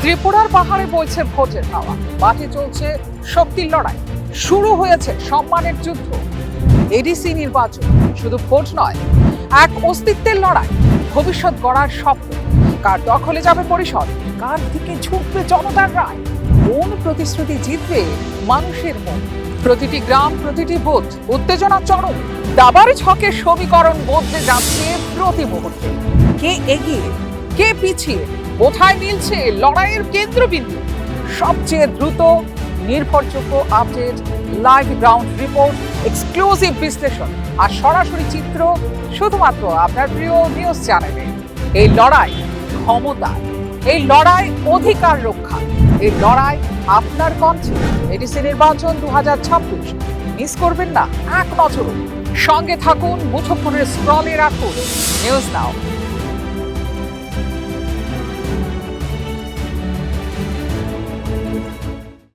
ত্রিপুরার পাহাড়ে বইছে ভোটের হাওয়া, মাঠে চলছে শক্তির লড়াই, শুরু হয়েছে সম্মানের যুদ্ধ। এডিসি নির্বাচন শুধু ভোট নয়, এক অস্তিত্বের লড়াই, ভবিষ্যৎ গড়ার স্বপ্ন। কার দখলে যাবে পরিষদ, কার দিকে ঝুঁকবে জনতার রায়, কোন প্রতিশ্রুতি জিতবে মানুষের মন। প্রতিটি গ্রাম, প্রতিটি বুথ উত্তেজনা চরম। দাবার ছকের সমীকরণ বদলে যাচ্ছে প্রতি মুহূর্তে। কে এগিয়ে, কে পিছিয়ে, কোথায় মিলছে লড়াইয়ের কেন্দ্রবিন্দু। সবচেয়ে দ্রুত, নির্ভরযোগ্য update, live ground report, exclusive বিশ্লেষণ আর সরাসরি চিত্র শুধুমাত্র আপনার প্রিয় নিউজ চ্যানেলে। এই লড়াই ক্ষমতা, এই লড়াই অধিকার রক্ষা, এই লড়াই আপনার কণ্ঠে। এডিসি নির্বাচন 2026 মিস করবেন না এক নজরও। সঙ্গে থাকুন, মুঠোফোনের স্ক্রলে রাখুন নিউজ নাও।